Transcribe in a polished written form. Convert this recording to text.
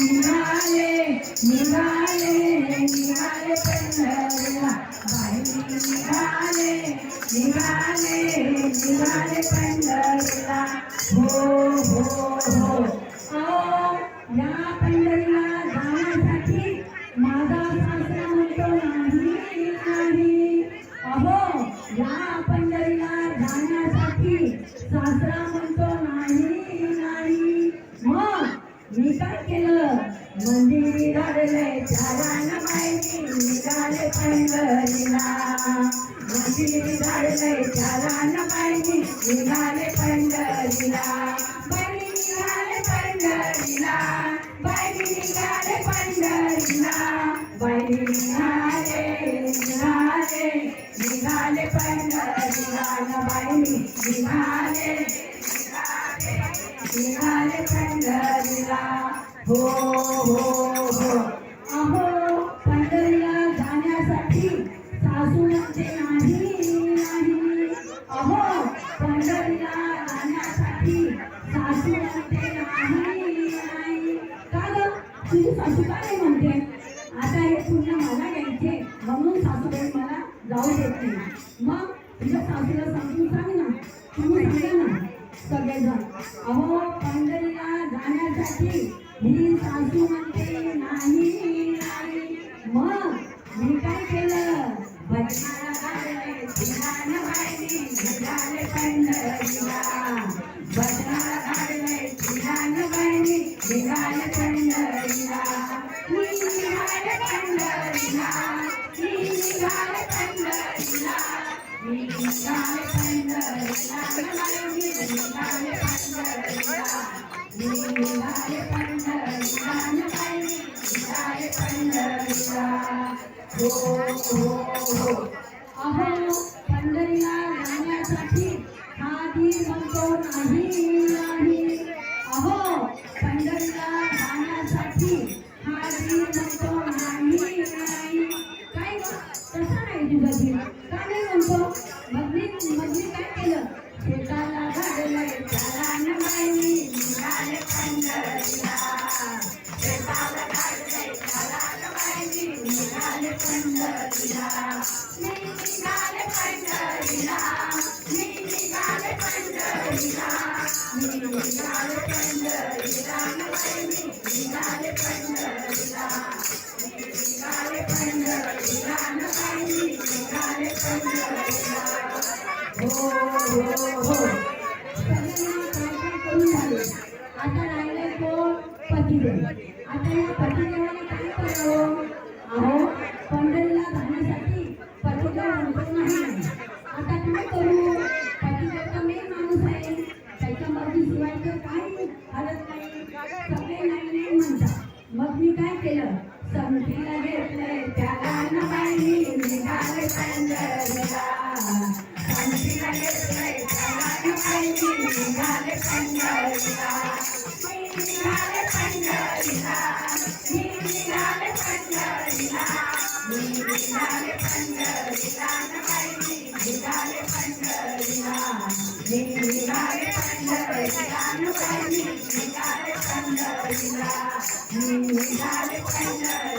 निघाले निघाले निघाले पंढरीला बाई निघाले निघाले निघाले पंढरीला हो हो हो या पंढरीला जाण्यासाठी माझा सासरा म्हणतो नाही नाही अहो या पंढरीला जाण्यासाठी सासरा म्हणतो नाही नाही मग मी काय केलं मंदिर घालले चारान बाईनी निघाले पंढरीला मंदिर घालले चारान बाईनी निघाले पंढरीला बाई निघाले पंढरीला बाई निघाले पंढरीला बाई निघाले निघाले निघाले पंढरीला बाईनी निघाले निघाले पंढरीला हो हो हो अहो पंढरीला जाण्यासाठी सासू म्हणते नाही नाही अहो पंढरीला जाण्यासाठी सासू म्हणते नाही नाही का ग तुझी सासू का नाही म्हणते आता हे पुण्य मला घ्यायचे म्हणून सासूबाई मला जाऊ देत नाही मग तुझ्या सासूला समजून सांग ना तुम्ही सांगा ना सगळेजण अहो पंढरीला जाण्यासाठी ही सासू म्हणते नाही नाही मग मी काय केलं भजनाला घालले धिंगाण बाईनी निघाले पंढरीला भजनाला घालले धिंगाण बाईनी निघाले पंढरीला निघाले पंढरीला निघाले पंढरीला निघाले पंढरीला निघाले पंढरीला निघाले पंढरीला निघाले पंढरीला हो हो हो अहो पंढरीला जाण्यासाठी आधी म्हणतो नाही नाही अहो पंढरीला जाण्यासाठी आधी म्हणतो नाही नाही काय तसं नाही तुझं जीव का नाही म्हणतो मग मी काय केलं शेताला घाललंय चारान बाईनी निघाले पंढरीला शेताला घाललंय चारान बाईनी निघाले पंढरीला निघाले पंढरीला निघाले पंढरीला निघाले पंढरीला बाईनी निघाले पंढरीला निघाले पंढरीला बाईनी निघाले पंढरीला हो हो हो आता राहिले कोण पतिदेव आता या पतिदेवाने काय करावं अहो पंढरीला जाण्यासाठी पतिदेव म्हणतो नाही आता काय करू पतिदेव तर मेन माणूस आहे त्याच्या मर्जीशिवाय तर काही हलत नाही सगळे नाही नाही म्हणतात मग मी काय केलं समतीला घेतलंय त्याला बाईनी निघाले पंढरीला समतीला घेतलंय त्याला बाईनी निघाले पंढरीला निघाले पंढरीला निघाले पंढरीला निघाले पंढरीला बाईनी निघाले पंढरीला निघाले पंढरीला बाईनी निघाले पंढरीला निघाले पंढरीला